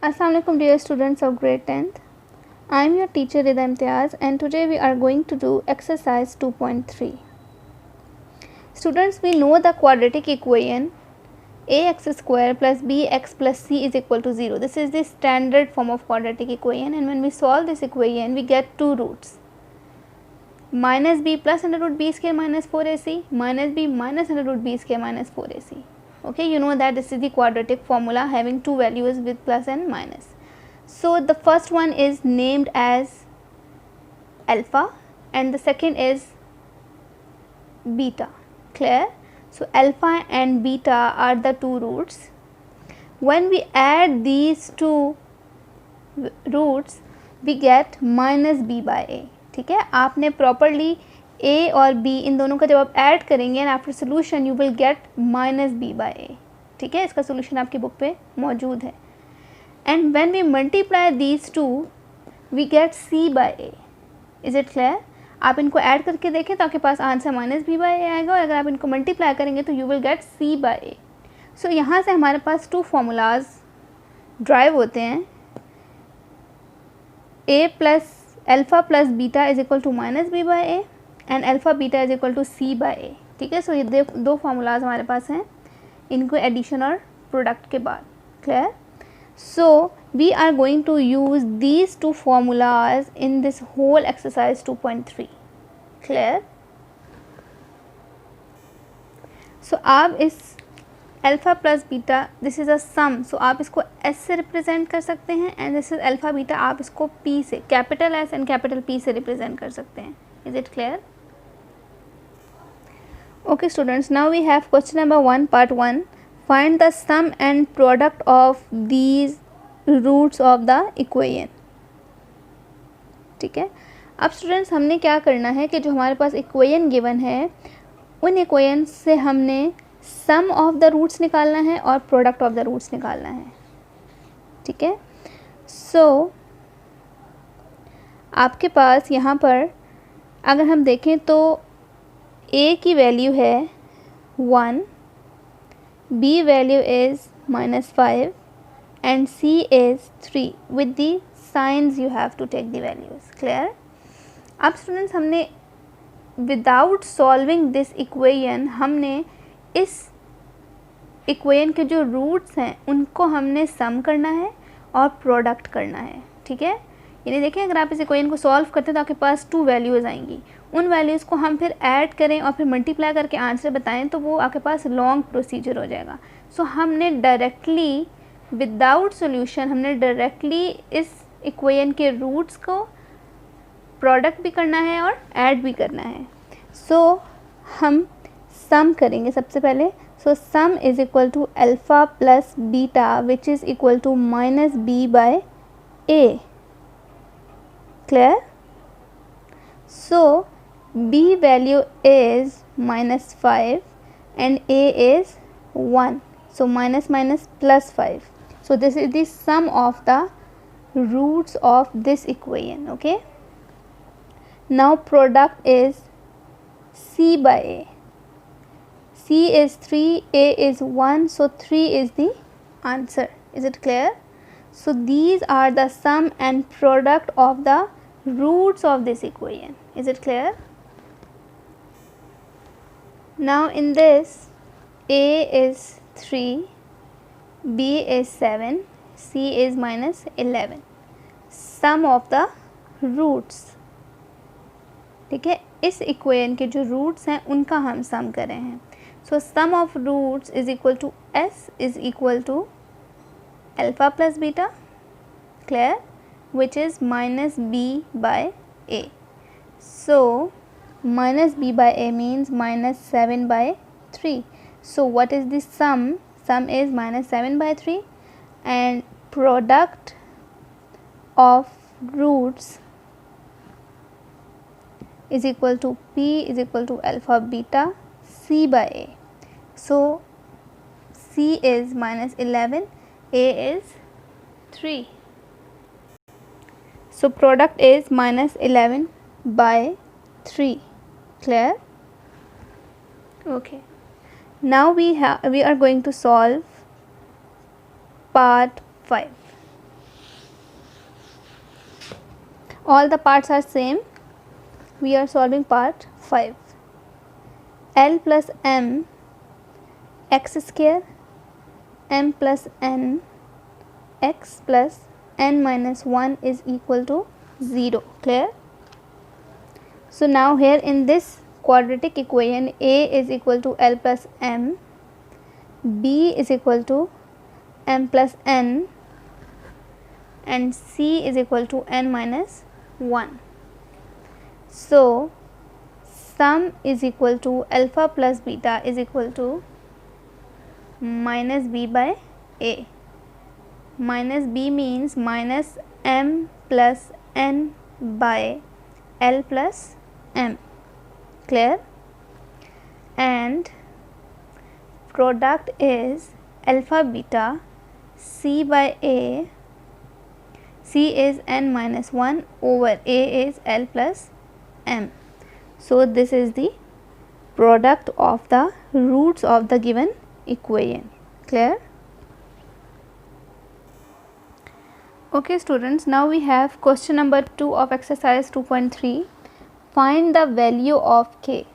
Assalamu alaikum dear students of grade 10th. I am your teacher Rida Imtiaz and today we are going to do exercise 2.3. Students, we know the quadratic equation ax square plus bx plus c is equal to 0. This is the standard form of quadratic equation, and when we solve this equation we get two roots, minus b plus under root b square minus 4ac minus b minus under root b square minus 4ac. Okay, you know that this is the quadratic formula having two values with plus and minus. So the first one is named as alpha and the second is beta. Clear? So alpha and beta are the two roots. When we add these two roots we get minus b by a. ठीक है, आपने properly a और b इन दोनों का जब आप add करेंगे and after solution you will get minus B by A. ठीक है, इसका सोल्यूशन आपकी बुक पे मौजूद है. And when we multiply these two we get c by A. Is it clear? आप इनको ऐड करके देखें तो आपके पास answer minus B by A आएगा, और अगर आप इनको मल्टीप्लाई करेंगे तो you will gate c by ए. सो यहाँ से हमारे पास टू फार्मूलाज ड्राइव होते हैं. a plus alpha plus beta is equal to minus B by A and alpha beta is equal to C by A. ठीक है, सो ये दो फार्मूलाज हमारे पास हैं, इनको एडिशन और प्रोडक्ट के बाद. Clear? So we are going to use these two formulas in this whole exercise 2.3. Clear? So आप इस alpha plus beta this is a sum, so आप इसको एस से रिप्रेजेंट कर सकते हैं and this is alpha beta आप इसको पी से, capital S and capital P से रिप्रेजेंट कर सकते हैं. Is it clear? Okay students, now we have question number 1 part 1. Find the sum and product of these roots of the equation. ठीक है, अब स्टूडेंट्स हमने क्या करना है कि जो हमारे पास इक्वेशन गिवन है उन इक्वेशन से हमने सम ऑफ द रूट्स निकालना है और प्रोडक्ट ऑफ द रूट्स निकालना है. ठीक है, सो आपके पास यहाँ पर अगर हम देखें तो a की वैल्यू है 1, b value is -5 and c is 3. With the signs you have to take the values. Clear? अब स्टूडेंट्स हमने विदाउट सॉल्विंग दिस इक्वेशन हमने इस इक्वेशन के जो रूट्स हैं उनको हमने सम करना है और प्रोडक्ट करना है. ठीक है, यानी देखें अगर आप इस इक्वेशन को सॉल्व करते हैं तो आपके पास टू वैल्यूज़ आएंगी, उन वैल्यूज़ को हम फिर ऐड करें और फिर मल्टीप्लाई करके आंसर बताएं तो वो आपके पास लॉन्ग प्रोसीजर हो जाएगा. सो हमने डायरेक्टली विदाउट सॉल्यूशन हमने डायरेक्टली इस इक्वेशन के रूट्स को प्रोडक्ट भी करना है और ऐड भी करना है. सो हम सम करेंगे सबसे पहले. So sum is equal to alpha plus beta which is equal to minus B by A. Clear? So b value is -5 and a is 1, so minus minus plus 5. So this is the sum of the roots of this equation. Okay, now product is c by a. c is 3, a is 1, so 3 is the answer. Is it clear? So these are the sum and product of the roots of this equation. Is it clear? Now in this a is 3, b is 7, c is -11. Sum of the roots. ठीक है, इस equation के जो roots हैं उनका हम सम कर रहे हैं. So sum of roots is equal to s is equal to alpha plus beta. Clear? Which is minus b by a. So minus b by a means -7 by 3. So what is the sum? Sum is -7 by 3 and product of roots is equal to p is equal to alpha beta c by a. So c is -11, a is 3. So product is -11 by 3. Clear? Okay, now we are going to solve part 5. all the parts are same. We are solving part 5. L plus m x square m plus n x plus n minus 1 is equal to 0. Clear? So now here in this quadratic equation, a is equal to L plus m, b is equal to m plus n, and c is equal to n minus 1. So sum is equal to alpha plus beta is equal to minus b by a. Minus b means minus m plus n by L plus m. Clear? And product is alpha beta c by a. C is n minus 1 over a is L plus m. So this is the product of the roots of the given equation. Clear? Okay students, now we have question number 2 of exercise 2.3. Find the value of k.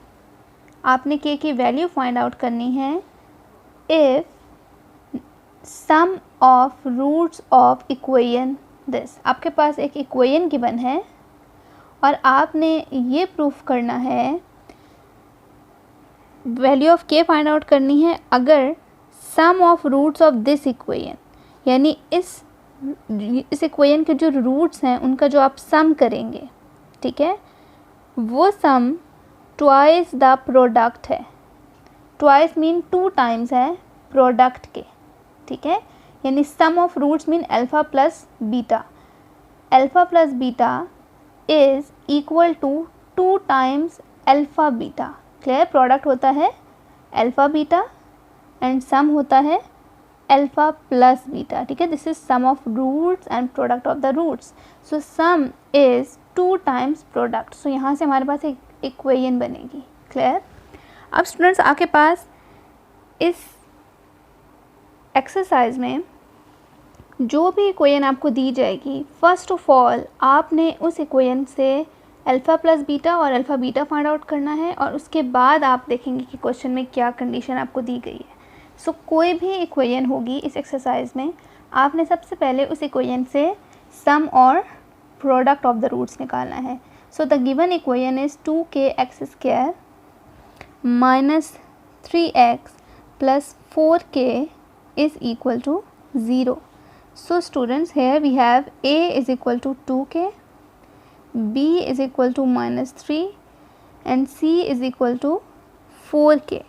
आपने k की value find out करनी है if sum of roots of equation this. आपके पास एक equation given है और आपने ये प्रूफ करना है, वैल्यू ऑफ के फाइंड आउट करनी है अगर sum of roots of this equation, यानी इस इक्वेशन के जो रूट्स हैं उनका जो आप सम करेंगे, ठीक है, वो सम ट्वाइस द प्रोडक्ट है. ट्वाइस मीन 2 टाइम्स है प्रोडक्ट के, ठीक है, यानी sum of roots mean alpha plus beta. Alpha plus beta is equal to 2 times alpha beta. Clear? Product होता है अल्फ़ा बीटा एंड सम होता है अल्फ़ा प्लस बीटा. ठीक है, this is sum of roots and product of the roots. So sum is 2 times product. So यहाँ से हमारे पास एक इक्वेशन बनेगी. क्लियर? अब स्टूडेंट्स आपके पास इस एक्सरसाइज में जो भी इक्वेशन आपको दी जाएगी, फर्स्ट ऑफ ऑल आपने उस इक्वेशन से अल्फ़ा प्लस बीटा और अल्फ़ा बीटा फाइंड आउट करना है और उसके बाद आप देखेंगे कि क्वेश्चन में क्या कंडीशन आपको दी गई है. सो कोई भी इक्वेशन होगी इस एक्सरसाइज में, आपने सबसे पहले उस इक्वेशन से सम और प्रोडक्ट ऑफ द रूट्स निकालना है. So the given equation is 2kx square minus 3x plus 4k is equal to 0. So students, here we have a is equal to 2k, b is equal to minus 3 and c is equal to 4k.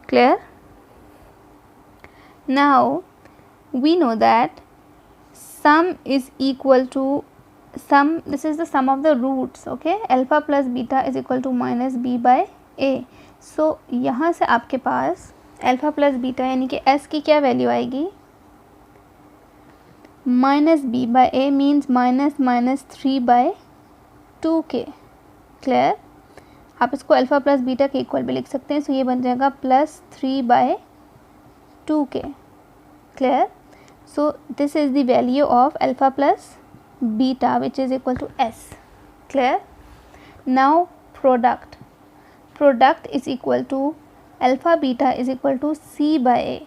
Clear? Now we know that sum is equal to sum, this is the sum of the roots. Okay, alpha plus beta is equal to minus b by a. So यहाँ से आपके पास alpha plus beta यानी कि s की क्या value आएगी, minus b by a means minus minus 3 by 2k. Clear? आप इसको अल्फ़ा प्लस बीटा के इक्वल भी लिख सकते हैं. सो ये बन जाएगा plus 3 by 2k. Clear? So this is the value of alpha plus beta which is equal to s. Clear? Now product is equal to alpha beta is equal to c by a.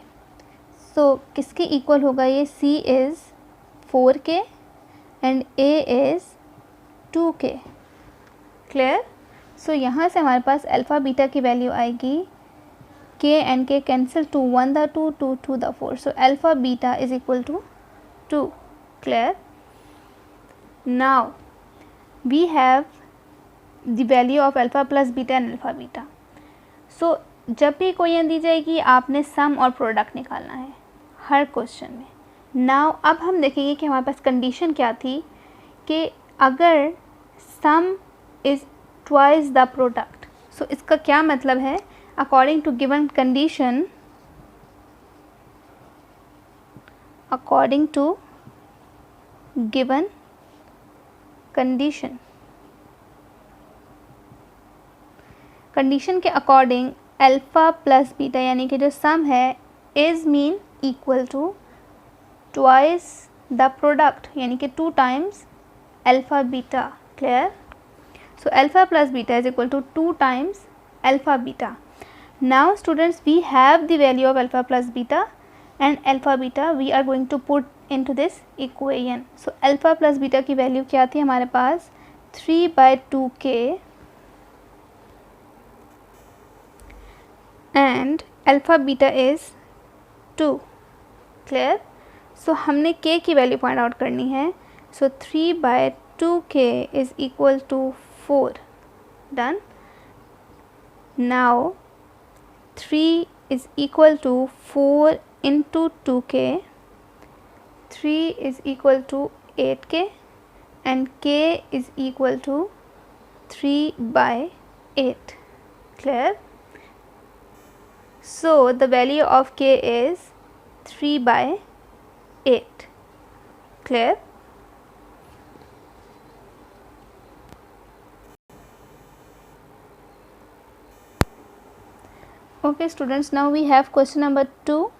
So किसके equal होगा ये? c is 4k and a is 2k. Clear? So यहाँ से हमारे पास alpha beta की value आएगी, k and k cancel, 2 1 the 2 2 2 the 4. So alpha beta is equal to 2. Clear? Now we have the value of alpha plus beta and alpha beta. So जब भी question दी जाएगी आपने सम और प्रोडक्ट निकालना है हर question में. नाउ अब हम देखेंगे कि हमारे पास कंडीशन क्या थी कि अगर sum is twice the product. So इसका क्या मतलब है? According to given condition, according to given condition, condition के अकॉर्डिंग अल्फ़ा प्लस बीटा यानी कि जो सम है is mean equal to twice the product यानी कि 2 times alpha beta. Clear? So alpha plus beta is equal to 2 times alpha beta. Now students, we have the value of alpha plus beta and alpha beta we are going to put into this equation. So alpha plus beta की value क्या थी हमारे पास 3/2k and alpha beta is 2. Clear? So हमने k की value find out करनी है. So 3/2k is equal to 4. Done. Now 3 is equal to 4 into 2k. 3 is equal to 8k and k is equal to 3/8. Clear? So the value of k is 3/8. Clear? Okay students, now we have question number 2,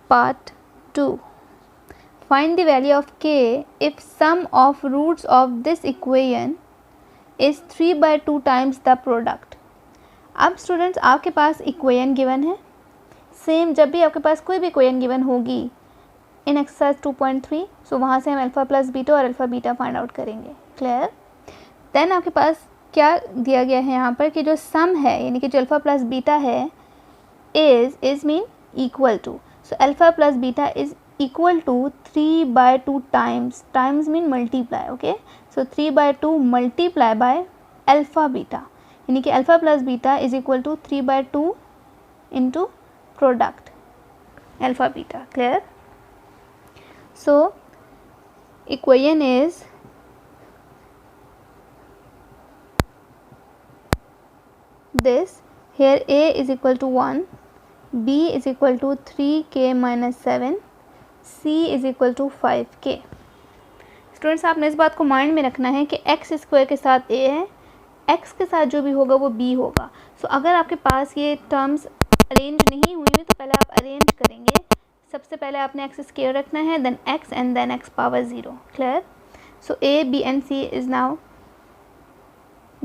part 2. Find the value of k if sum of roots of this equation is 3/2 times the product. अब students आपके पास equation given है. Same जब भी आपके पास कोई भी equation given होगी इन exercise 2.3, सो वहाँ से हम अल्फ़ा प्लस बीटा और अल्फ़ा बीटा फाइंड आउट करेंगे. क्लियर? देन आपके पास क्या दिया गया है यहाँ पर कि जो सम है यानी कि जो अल्फ़ा प्लस बीटा है is mean equal to. So alpha plus beta is equal to 3/2 times mean multiply. Okay, so 3/2 multiply by alpha beta यानी कि alpha plus beta is equal to 3/2 into product alpha beta. Clear? So equation is this. Here a is equal to 1, b is equal to 3k minus 7, c is equal to 5k. Students आपने इस बात को mind में रखना है कि x square के साथ a है, x के साथ जो भी होगा वो b होगा. सो अगर आपके पास ये टर्म्स अरेंज नहीं हुई हुई तो पहले आप अरेंज करेंगे. सबसे पहले आपने x स्क्वायर रखना है, then x and then x power 0. Clear? So a, b and c is now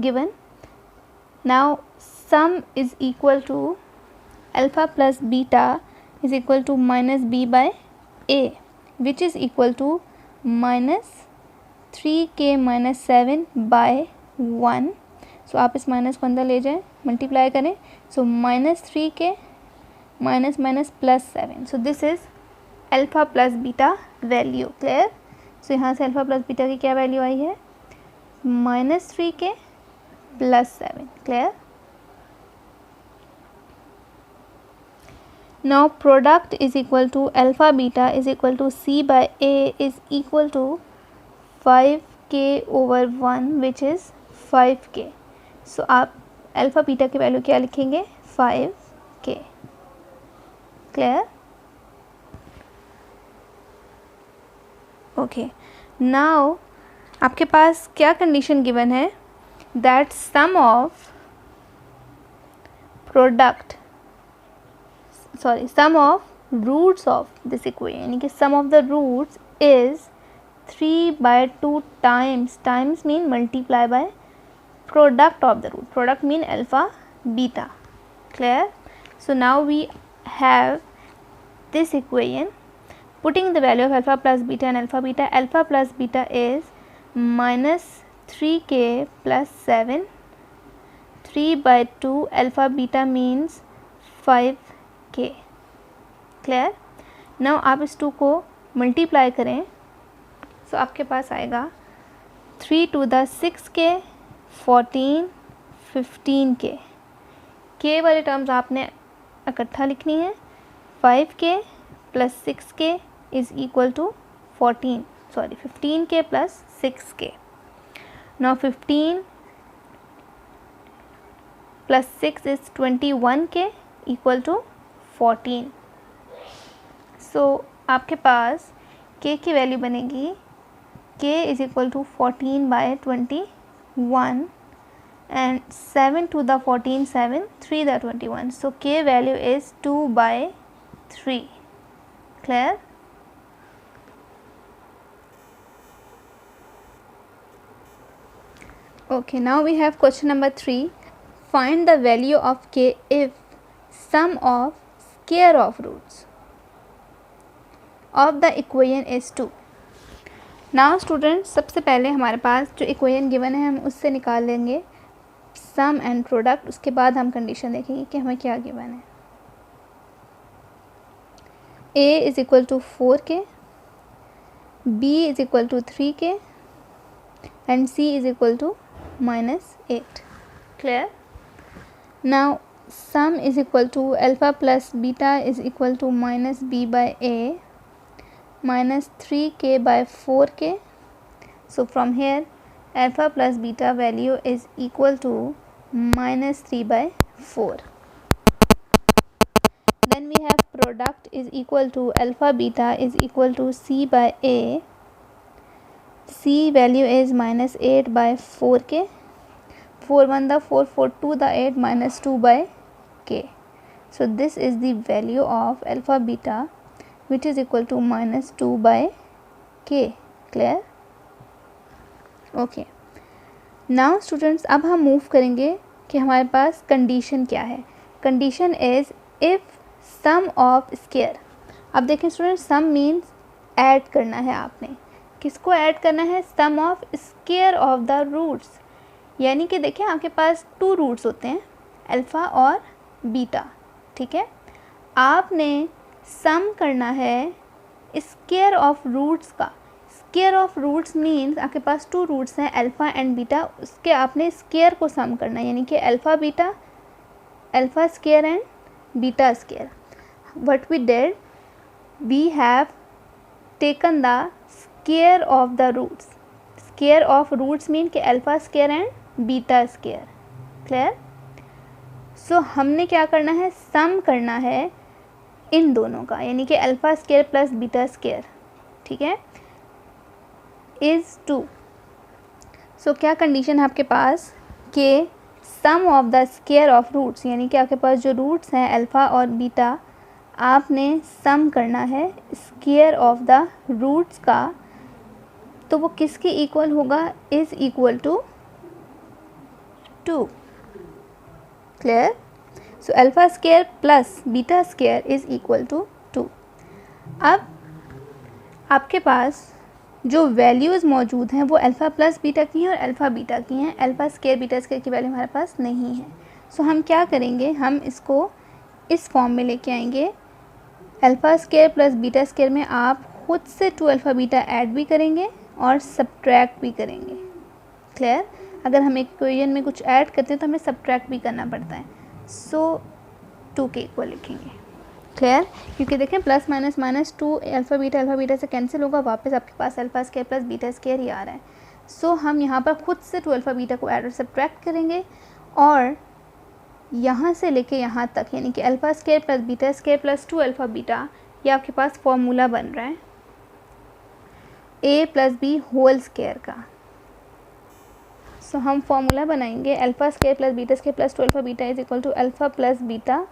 given. Now sum is equal to alpha plus beta is equal to minus b by a, which is equal to minus 3k minus 7 by 1. So आप इस minus को अंदर ले जाएं, multiply करें. So minus 3k minus minus plus 7. So this is alpha plus beta value. Clear? So यहाँ से alpha plus beta की क्या वैल्यू आई है? Minus 3k plus 7. Clear? Now product is equal to alpha beta is equal to c by a is equal to 5k over 1 which is 5k. So आप alpha beta की value क्या लिखेंगे? 5k. Clear? Okay. Now आपके पास क्या condition given है? That sum of roots of this equation यानी कि sum of the roots is 3/2 times mean multiply by product of the root. Product mean alpha beta. Clear? So now we have this equation. Putting the value of alpha plus beta and alpha plus beta is minus 3k plus 7, 3/2 alpha beta means 5k. Clear? Now आप इस 2 को multiply करें. सो आपके पास आएगा 3 to the 6k, 14, 15k. k वाले terms आपने इकट्ठा लिखनी है. 5k plus 6k is equal to 15k plus 6k. Now 15 plus 6 is 21k equal to 14. So आपके पास k की वैल्यू बनेगी k is equal to 14/21 and 7 to the 14, 7, 3 the 21. So k value is 2/3. Clear? Okay, now we have question number 3. Find the value of k if sum of square of roots of the equation is 2. Now students, सबसे पहले हमारे पास जो equation given है हम उससे निकाल लेंगे सम and product, उसके बाद हम कंडीशन देखेंगे कि हमें क्या गिवन है. a is equal to 4k, b is equal to 3k and c is equal to -8. Clear? Now sum is equal to alpha plus beta is equal to minus b by a minus 3k by 4k. So from here alpha plus beta value is equal to minus 3 by 4. Then we have product is equal to alpha beta is equal to c by a. C value is minus 8 by 4k. 4 1 the 4, 4 2 the 8 minus 2 by k. So this is the value of alpha beta which is equal to minus 2 by k. Clear? Okay. Now students, अब हम move करेंगे कि हमारे पास condition क्या है. Condition is if sum of square. अब देखें student, सम means add करना है आपने. किसको ऐड करना है? Sum of square of the roots. यानी कि देखिए आपके पास 2 रूट्स होते हैं, अल्फ़ा और बीटा. ठीक है, आपने सम करना है स्क्वायर ऑफ रूट्स का. स्क्वायर ऑफ रूट्स मीन्स आपके पास 2 रूट्स हैं अल्फ़ा एंड बीटा, उसके आपने स्क्वायर को सम करना है. यानी कि alpha beta, alpha square and beta square. What we did, we have taken the square of the roots. Square of roots mean कि alpha square and beta square. Clear? So हमने क्या करना है, सम करना है इन दोनों का, यानी कि alpha square plus beta square. ठीक है, इज़ 2. सो क्या कंडीशन है आपके पास कि sum of the square of roots, यानी कि आपके पास जो रूट्स हैं अल्फ़ा और बीटा, आपने सम करना है स्क्वायर ऑफ द रूट्स का. तो वो किसके इक्वल होगा? Is equal to 2. Clear? So alpha square plus beta square is equal to 2. अब आपके पास जो वैल्यूज़ मौजूद हैं वो अल्फ़ा प्लस बीटा की हैं और अल्फ़ा बीटा की हैं. अल्फ़ा स्क्वायर बीटा स्क्वायर की वैल्यू हमारे पास नहीं है. सो हम क्या करेंगे, हम इसको इस फॉर्म में लेके आएंगे. Alpha square plus beta square में आप खुद से 2 अल्फ़ा बीटा ऐड भी करेंगे और सब्ट्रैक्ट भी करेंगे. क्लियर? अगर हम इक्वेशन में कुछ ऐड करते हैं तो हमें सब्ट्रैक्ट भी करना पड़ता है. सो 2 के इक्वल लिखेंगे. क्लियर? क्योंकि देखें plus minus minus 2 alpha beta से कैंसिल होगा, वापस आपके पास alpha square plus beta square ही आ रहा है. सो हम यहाँ पर खुद से 2 अल्फ़ा बीटा को ऐड और सब्ट्रैक्ट करेंगे और यहाँ से लेके यहाँ तक, यानी कि alpha square plus beta square plus 2 alpha beta, ये आपके पास फॉर्मूला बन रहा है a plus b whole square का. सो हम फॉर्मूला बनाएंगे alpha square plus beta square plus 2 alpha beta is equal to alpha plus beta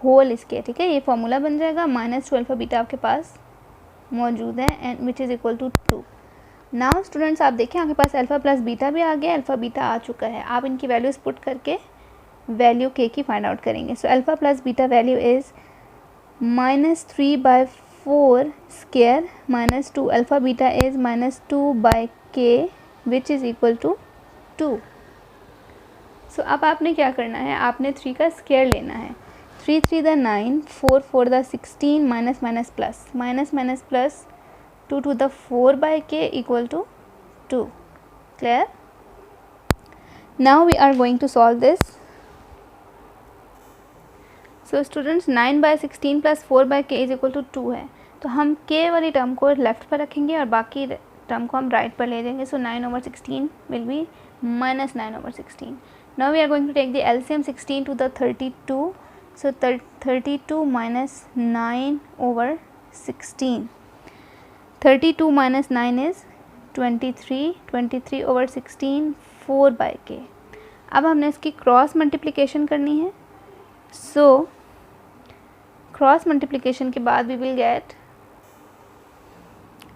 whole square. ठीक है, ये फॉर्मूला बन जाएगा. माइनस 2 अल्फ़ा बीटा आपके पास मौजूद है and which is equal to 2. Now students, आप देखें आपके पास अल्फ़ा प्लस बीटा भी आ गया, अल्फ़ा बीटा आ चुका है. आप इनकी वैल्यूज़ पुट करके वैल्यू के की फाइंड आउट करेंगे. सो alpha plus beta value is -3 by 4 square minus 2 alpha beta is -2 by k which is equal to 2. सो अब आपने क्या करना है, आपने 3 का स्क्वायर लेना है. 3 3 the 9, 4 4 the 16, minus minus plus, minus minus plus 2 2 the 4 by k equal to 2. Clear? Now we are going to solve this. So students 9 by 16 plus 4 by k is equal to 2 है. तो हम k वाली term को left पर रखेंगे और बाकी term को हम राइट पर ले जाएंगे. So 9/16 will be -9/16. Now we are going to take the LCM 16 to the 32. So 32 minus 9/16. 32 minus 9 is 23. 23/16 4 by k. अब हमने इसकी क्रॉस मल्टीप्लिकेशन करनी है. सो क्रॉस मल्टीप्लिकेशन के बाद we will get,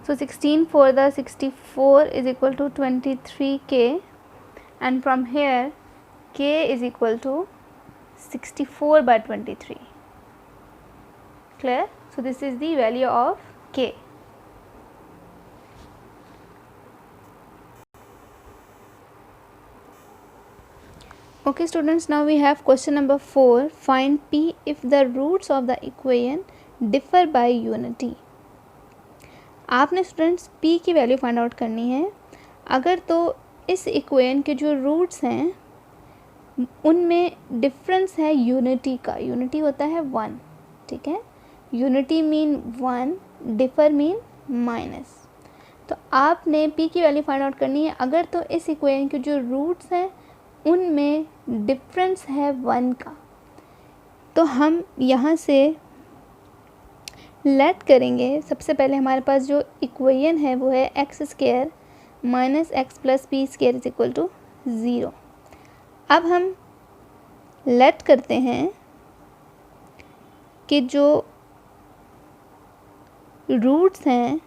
so 16 4 the 64 is equal to 23k and from here k is equal to 64/23. Clear? So this is the value of k. Okay students, now we have question number 4. Find p if the roots of the equation differ by unity. आपने students p की value find out करनी है. अगर तो इस equation के जो roots हैं उनमें डिफरेंस है यूनिटी का. यूनिटी होता है 1. ठीक है, unity mean 1, differ mean minus. तो आपने p की वैल्यू फाइंड आउट करनी है. अगर तो इस इक्वेशन के जो रूट्स हैं उनमें डिफरेंस है 1 का, तो हम यहाँ से लेट करेंगे. सबसे पहले हमारे पास जो इक्वेशन है वो है x square minus x plus p square is equal to 0. अब हम लेट करते हैं कि जो रूट्स हैं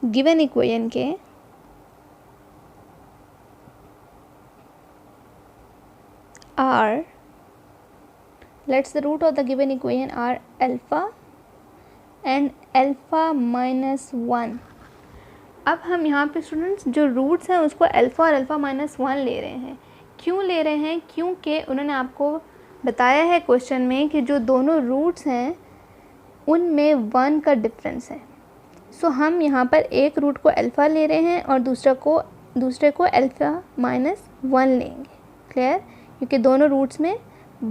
गिवन इक्वेशन के are, let's the root of the given equation are alpha and alpha minus 1. अब हम यहाँ पे स्टूडेंट्स जो रूट्स हैं उसको अल्फ़ा और अल्फ़ा माइनस 1 ले रहे हैं. क्यों ले रहे हैं? क्योंकि उन्होंने आपको बताया है क्वेश्चन में कि जो दोनों रूट्स हैं उनमें 1 का डिफरेंस है. सो हम यहाँ पर एक रूट को अल्फ़ा ले रहे हैं और दूसरे को अल्फ़ा माइनस 1 लेंगे. क्लियर? क्योंकि दोनों रूट्स में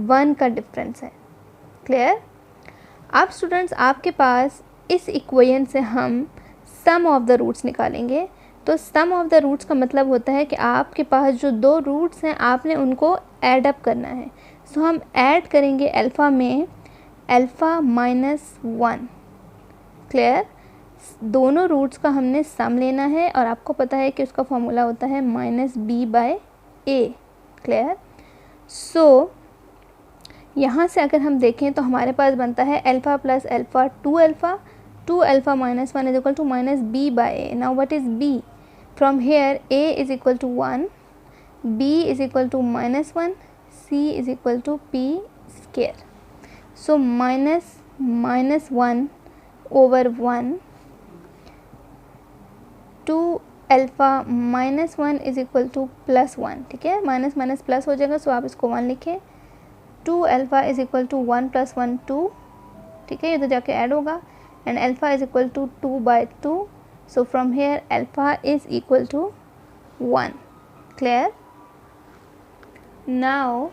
1 का डिफरेंस है. क्लियर? अब स्टूडेंट्स आपके पास इस इक्वेशन से हम सम ऑफ द रूट्स निकालेंगे. तो सम ऑफ द रूट्स का मतलब होता है कि आपके पास जो दो रूट्स हैं आपने उनको ऐड अप करना है. सो हम ऐड करेंगे अल्फ़ा में अल्फ़ा माइनस 1. क्लियर? दोनों रूट्स का हमने सम लेना है और आपको पता है कि उसका फॉर्मूला होता है minus B by A. Clear? So यहाँ से अगर हम देखें तो हमारे पास बनता है alpha plus alpha 2 alpha minus 1 is equal to minus B by a. Now what is b? From here a is equal to 1, b is equal to minus 1, c is equal to p square. So minus 1 over 1, 2 alpha minus 1 is equal to plus 1. ठीक है, minus minus plus हो जाएगा. सो आप इसको 1 लिखें. 2 alpha is equal to 1 plus 1 2. ठीक है, ये तो जाके ऐड होगा. And alpha is equal to 2 by 2. So from here alpha is equal to 1. Clear? Now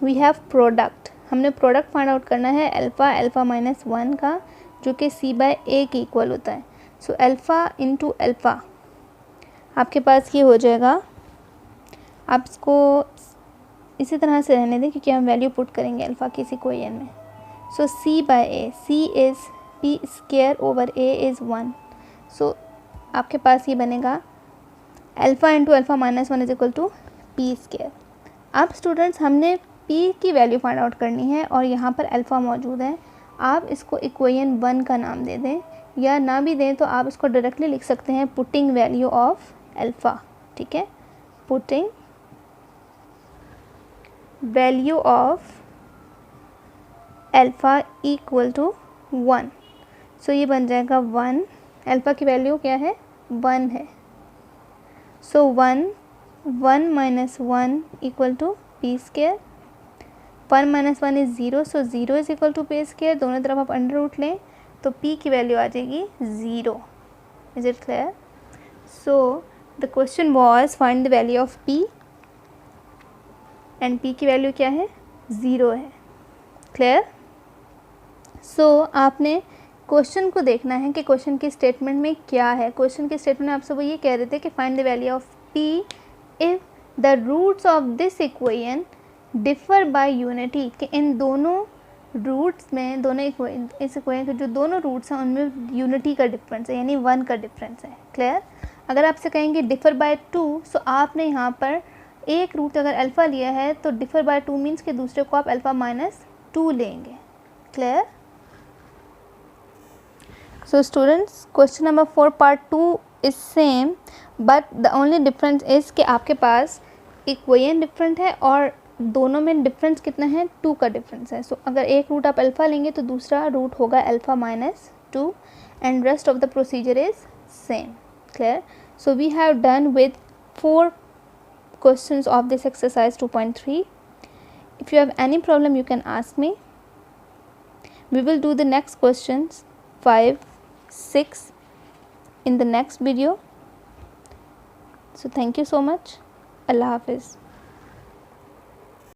we have product. हमने प्रोडक्ट फाइंड आउट करना है अल्फ़ा माइनस 1 का, जो कि सी बाय ए के इक्वल होता है. सो अल्फ़ा इंटू अल्फ़ा आपके पास ये हो जाएगा. आप इसको इसी तरह से रहने दें क्योंकि हम वैल्यू पुट करेंगे अल्फ़ा की इस इक्वेशन में. So c by a, c is p square over a is 1. So आपके पास ये बनेगा alpha into alpha minus 1 is equal to p square. अब स्टूडेंट्स हमने पी की वैल्यू फाइंड आउट करनी है और यहाँ पर अल्फ़ा मौजूद है. आप इसको इक्वेशन 1 का नाम दे दें या ना भी दें तो आप इसको डायरेक्टली लिख सकते हैं पुटिंग वैल्यू ऑफ अल्फ़ा. ठीक है, putting value of alpha equal to 1. So ये बन जाएगा 1. अल्फ़ा की वैल्यू क्या है? 1 है. So 1 minus 1 equal to p square. 1 minus 1 is 0. So 0 is equal to p square. दोनों तरफ आप अंडर रूट लें तो p की वैल्यू आ जाएगी 0. Is it clear? So the question was find the value of p and p की value क्या है? 0 है. क्लियर? सो आपने क्वेश्चन को देखना है कि क्वेश्चन की स्टेटमेंट में क्या है. क्वेश्चन की स्टेटमेंट में आपसे वो ये कह रहे थे कि find the value of p if the roots of this equation differ by unity. कि इन दोनों रूट्स में इस इक्वेशन के जो दोनों रूट्स हैं उनमें यूनिटी का डिफरेंस है, यानी 1 का डिफरेंस है. क्लियर? अगर आपसे कहेंगे डिफर बाय 2, सो आपने यहाँ पर एक रूट अगर अल्फ़ा लिया है तो डिफर बाय 2 मीन्स कि दूसरे को आप अल्फ़ा माइनस 2 लेंगे. Clear? So students, question number 4 part 2 is same, but the only difference is कि आपके पास इक्वेशन डिफरेंट है और दोनों में डिफरेंस कितना है, 2 का डिफरेंस है. सो अगर एक रूट आप अल्फ़ा लेंगे तो दूसरा रूट होगा alpha minus 2 and rest of the procedure is same. Clear? So we have done with 4 questions of this exercise 2.3. If you have any problem you can ask me. We will do the next questions 5, 6 in the next video. So thank you so much. Allah Hafiz.